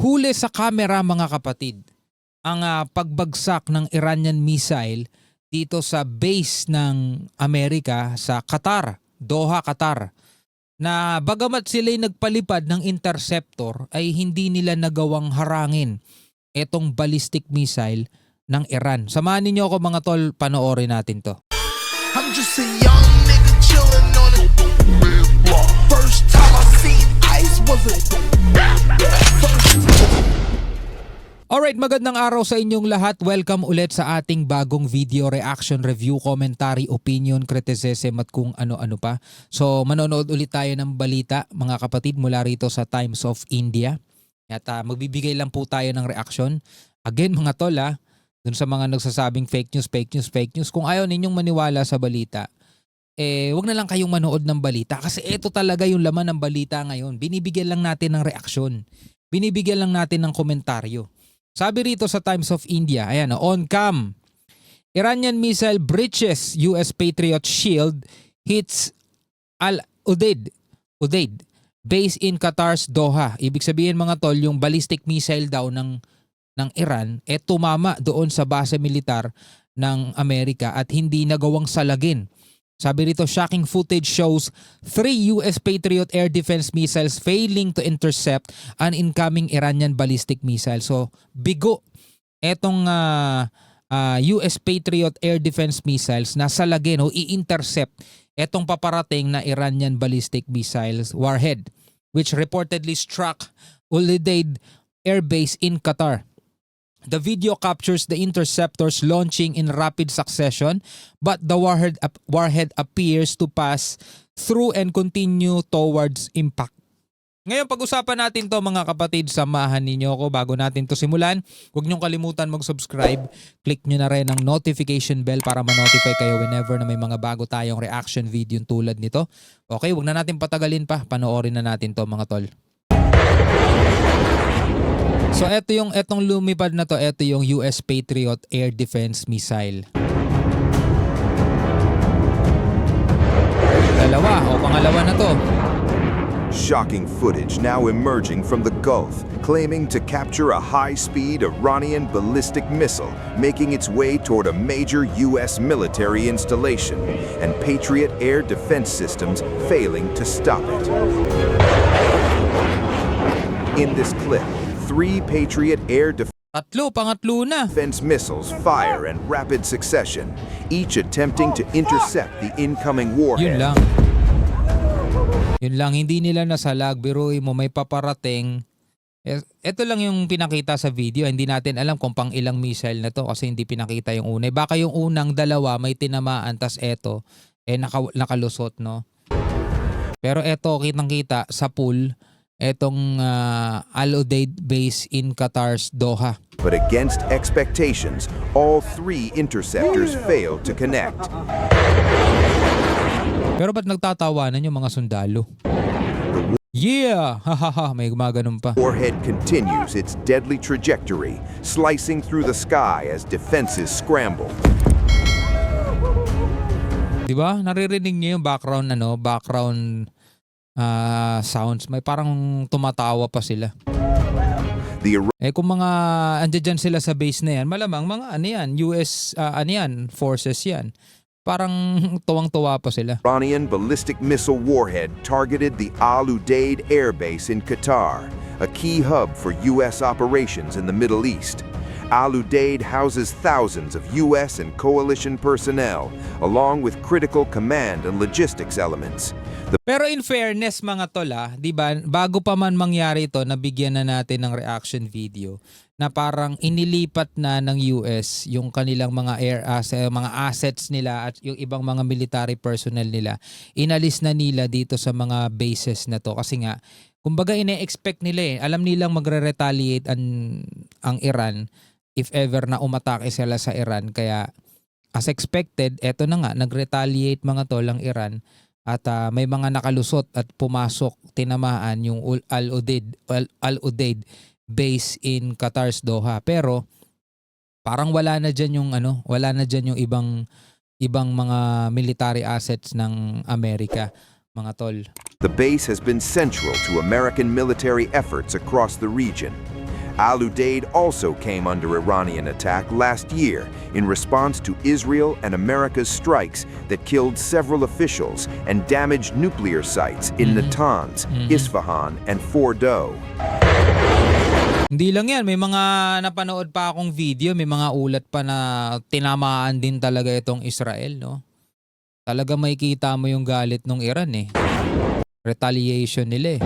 Huli sa kamera mga kapatid, ang pagbagsak ng Iranian missile dito sa base ng Amerika sa Qatar, Doha, Qatar. Na bagamat sila'y nagpalipad ng interceptor ay hindi nila nagawang harangin itong ballistic missile ng Iran. Samahan ninyo ako mga tol, panoorin natin to. I'm just a young nigga chillin' on a block. First time I seen ice was a Alright, magandang araw sa inyong lahat. Welcome ulit sa ating bagong video, reaction, review, commentary, opinion, criticism at kung ano-ano pa. So manonood ulit tayo ng balita mga kapatid mula rito sa Times of India. At magbibigay lang po tayo ng reaction. Again mga tol dun sa mga nagsasabing fake news. Kung ayaw ninyong maniwala sa balita, wag na lang kayong manood ng balita kasi ito talaga yung laman ng balita ngayon. Binibigyan lang natin ng reaksyon. Binibigyan lang natin ng komentaryo. Sabi rito sa Times of India, ayan on cam. Iranian missile breaches US Patriot shield, hits Al-Udeid base in Qatar's Doha. Ibig sabihin mga tol, yung ballistic missile daw ng Iran tumama doon sa base militar ng Amerika at hindi nagawang salagin. Sabi rito, shocking footage shows 3 US Patriot air defense missiles failing to intercept an incoming Iranian ballistic missile. So, bigo etong US Patriot air defense missiles na salagin o i-intercept etong paparating na Iranian ballistic missiles warhead which reportedly struck Al-Udeid Air Base in Qatar. The video captures the interceptors launching in rapid succession, but the warhead appears to pass through and continue towards impact. Ngayon pag-usapan natin to mga kapatid, samahan ninyo ako bago natin to simulan. Huwag niyong kalimutan mag-subscribe. Click nyo na rin ang notification bell para ma-notify kayo whenever na may mga bago tayong reaction video tulad nito. Okay, huwag na natin patagalin pa. Panoorin na natin to mga tol. So etong lumipad na to, ito yung US Patriot Air Defense Missile. Pangalawa na to. Shocking footage now emerging from the Gulf, claiming to capture a high-speed Iranian ballistic missile making its way toward a major U.S. military installation, and Patriot air defense systems failing to stop it. In this clip, 3 Patriot air Pangatlo na. defense missiles fire in rapid succession, each attempting to intercept the incoming warhead. Yun lang, hindi nila nasalag. Biruin mo, may paparating. Ito lang yung pinakita sa video. Hindi natin alam kung pang ilang missile na to kasi hindi pinakita yung una. Baka yung unang dalawa may tinamaan, tas eto, nakalusot, no? Pero eto, kitang-kita sa pool, etong Al-Udeid base in Qatar's Doha. But against expectations, all 3 interceptors failed to connect. Pero ba't nagtatawanan yung mga sundalo? Yeah! Hahaha, may gumaganon pa. Warhead continues its deadly trajectory, slicing through the sky as defenses scramble. Diba? Naririnig niyo yung background sounds. May parang tumatawa pa sila. Kung mga andyan dyan sila sa base na yan, malamang mga US forces yan. Parang tuwang-tuwa pa sila. Iranian ballistic missile warhead targeted the Al-Udeid Air Base in Qatar, a key hub for U.S. operations in the Middle East. Al-Udeid houses thousands of U.S. and coalition personnel, along with critical command and logistics elements. Pero in fairness mga tol, di ba, bago pa man mangyari ito, nabigyan na natin ng reaction video na parang inilipat na ng US yung kanilang mga mga assets nila at yung ibang mga military personnel nila. Inalis na nila dito sa mga bases na to kasi nga, kumbaga ine-expect nila alam nilang magre-retaliate ang Iran if ever na umatake sila sa Iran. Kaya as expected, eto na nga, nag-retaliate mga tol ang Iran. At may mga nakalusot at pumasok, tinamaan yung Al-Udeid base in Qatar's Doha. Pero parang wala na diyan yung ibang mga military assets ng Amerika, mga tol. The base has been central to American military efforts across the region. Al Udeid also came under Iranian attack last year in response to Israel and America's strikes that killed several officials and damaged nuclear sites in Natanz, Isfahan, and Fordow. Hindi lang yan, may mga napanood pa akong video, may mga ulat pa na tinamaan din talaga itong Israel, no? Talaga makikita mo yung galit ng Iran eh. Retaliation nila eh.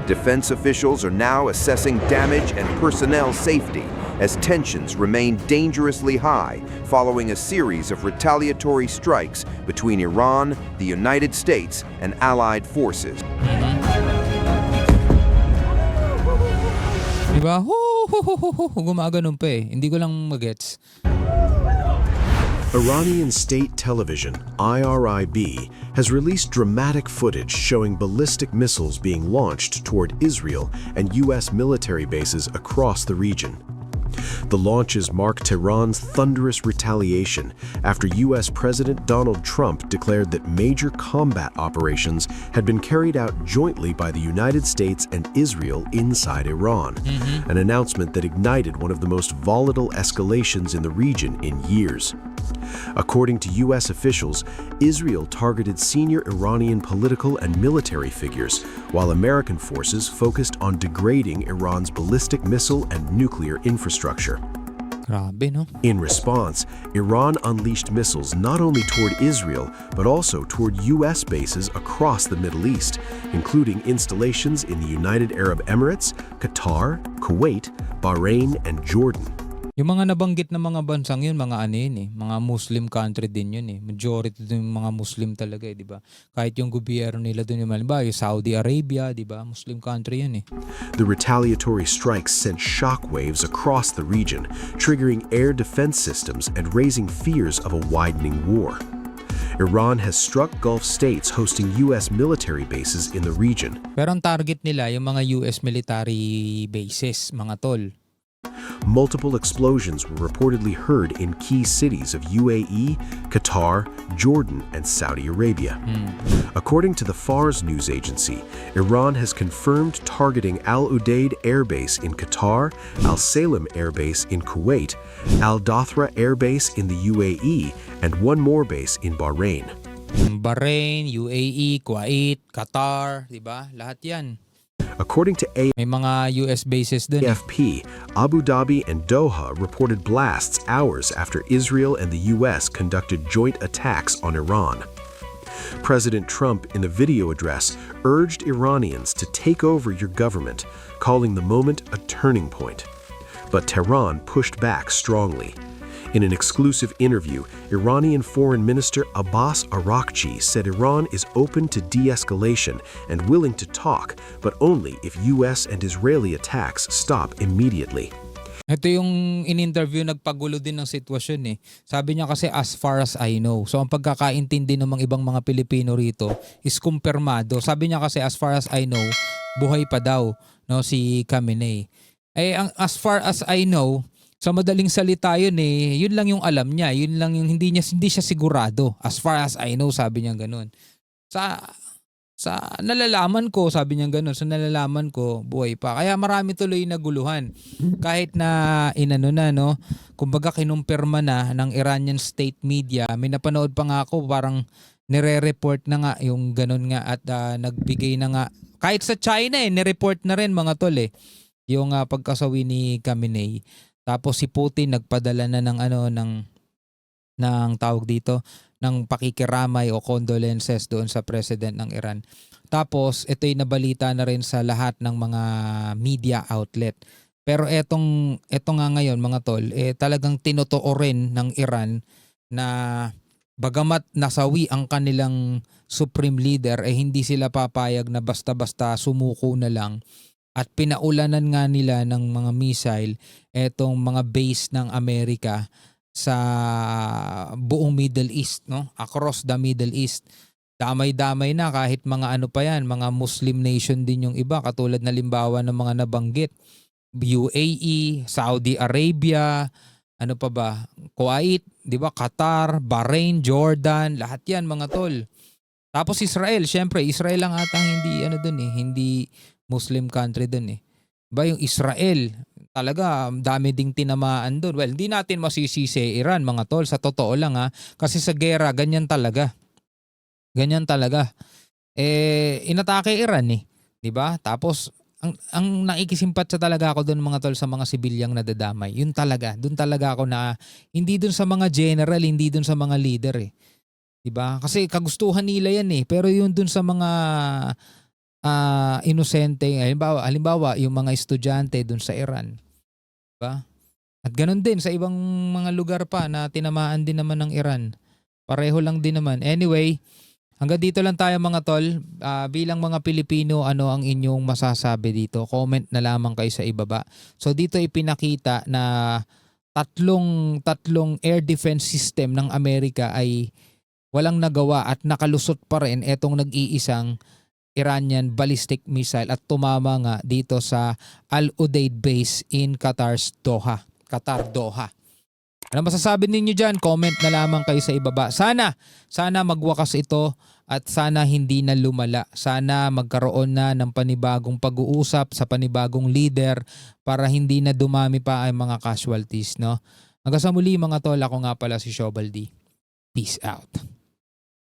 Defense officials are now assessing damage and personnel safety as tensions remain dangerously high following a series of retaliatory strikes between Iran, the United States, and allied forces. Diba? Gumaganon pa eh. Hindi ko lang magets. Iranian state television, IRIB, has released dramatic footage showing ballistic missiles being launched toward Israel and U.S. military bases across the region. The launches mark Tehran's thunderous retaliation after U.S. President Donald Trump declared that major combat operations had been carried out jointly by the United States and Israel inside Iran, an announcement that ignited one of the most volatile escalations in the region in years. According to U.S. officials, Israel targeted senior Iranian political and military figures, while American forces focused on degrading Iran's ballistic missile and nuclear infrastructure. Grabe, no? In response, Iran unleashed missiles not only toward Israel, but also toward U.S. bases across the Middle East, including installations in the United Arab Emirates, Qatar, Kuwait, Bahrain, and Jordan. Yung mga nabanggit na mga bansang yun, mga ano yun eh, mga Muslim country din yun eh. Majority din yung mga Muslim talaga eh, di ba? Kahit yung gobyerno nila dun yung halimbawa, yung Saudi Arabia, di ba? Muslim country yun eh. The retaliatory strikes sent shockwaves across the region, triggering air defense systems and raising fears of a widening war. Iran has struck Gulf states hosting U.S. military bases in the region. Pero ang target nila, yung mga US military bases, mga tol. Multiple explosions were reportedly heard in key cities of UAE, Qatar, Jordan, and Saudi Arabia. According to the Fars news agency, Iran has confirmed targeting Al Udeid Air Base in Qatar, Al Salem Air Base in Kuwait, Al Dathra Air Base in the UAE, and one more base in Bahrain. Bahrain, UAE, Kuwait, Qatar, di ba? Lahat yan. According to May mga US bases dun. AFP, Abu Dhabi and Doha reported blasts hours after Israel and the U.S. conducted joint attacks on Iran. President Trump, in a video address, urged Iranians to take over your government, calling the moment a turning point. But Tehran pushed back strongly. In an exclusive interview, Iranian Foreign Minister Abbas Araghchi said Iran is open to de-escalation and willing to talk, but only if U.S. and Israeli attacks stop immediately. Ito yung in-interview, nagpagulo din ng sitwasyon eh. Sabi niya kasi as far as I know. So ang pagkakaintindi ng mga ibang mga Pilipino rito is kumpirmado. Sabi niya kasi as far as I know, buhay pa daw no, si Khamenei. Eh ang as far as I know, sa madaling salita yun eh, yun lang yung alam niya, yun lang yung hindi siya sigurado. As far as I know, sabi niya ganun. Sa nalalaman ko, sabi niya ganun, sa nalalaman ko, buhay pa. Kaya marami tuloy naguluhan. Kahit na inano na, no, kumbaga kinumpirma na ng Iranian state media, may napanood pa nga ako, parang nire-report na nga yung ganun nga at nagbigay na nga. Kahit sa China eh, nireport na rin mga tol eh, yung pagkasawi ni Khamenei. Tapos si Putin nagpadala na ng ng tawag dito ng pakikiramay o condolences doon sa president ng Iran. Tapos ito'y nabalita na rin sa lahat ng mga media outlet. Pero eto nga ngayon mga tol, talagang tinotoo rin ng Iran na bagamat nasawi ang kanilang supreme leader, hindi sila papayag na basta-basta sumuko na lang. At pinaulanan nga nila ng mga missile etong mga base ng Amerika sa buong Middle East, no? Across the Middle East. Damay-damay na kahit mga ano pa yan, mga Muslim nation din yung iba katulad na limbawa ng mga nabanggit. UAE, Saudi Arabia, ano pa ba? Kuwait, 'di ba? Qatar, Bahrain, Jordan, lahat 'yan mga tol. Tapos Israel, syempre, Israel lang atang hindi ano doon eh, hindi Muslim country doon eh. Ba yung Israel, talaga dami ding tinamaan doon. Well, hindi natin masisisi Iran mga tol, sa totoo lang ha. Kasi sa gera, ganyan talaga. Ganyan talaga. Inatake Iran eh. 'Di ba? Tapos ang nakikisimpatsa talaga ako doon mga tol sa mga sibilyang nadadamay. Yun talaga. Doon talaga ako na hindi doon sa mga general, hindi doon sa mga leader eh. 'Di ba? Kasi kagustuhan nila yan eh. Pero yun doon sa mga inosente, halimbawa yung mga estudyante doon sa Iran, 'di ba? At ganun din sa ibang mga lugar pa na tinamaan din naman ng Iran. Pareho lang din naman. Anyway, hanggang dito lang tayo mga tol. Bilang mga Pilipino, ano ang inyong masasabi dito? Comment na lamang kayo sa ibaba. So dito ipinakita na tatlong air defense system ng Amerika ay walang nagawa at nakalusot pa rin etong nag-iisang Iranian ballistic missile at tumama nga dito sa Al Udeid base in Qatar's Doha. Doha. Ano masasabi ninyo dyan? Comment na lamang kayo sa ibaba. Sana magwakas ito at sana hindi na lumala. Sana magkaroon na ng panibagong pag-uusap sa panibagong leader para hindi na dumami pa ang mga casualties, no? Hanggang sa muli mga tol, ako nga pala si Shobaldi. Peace out.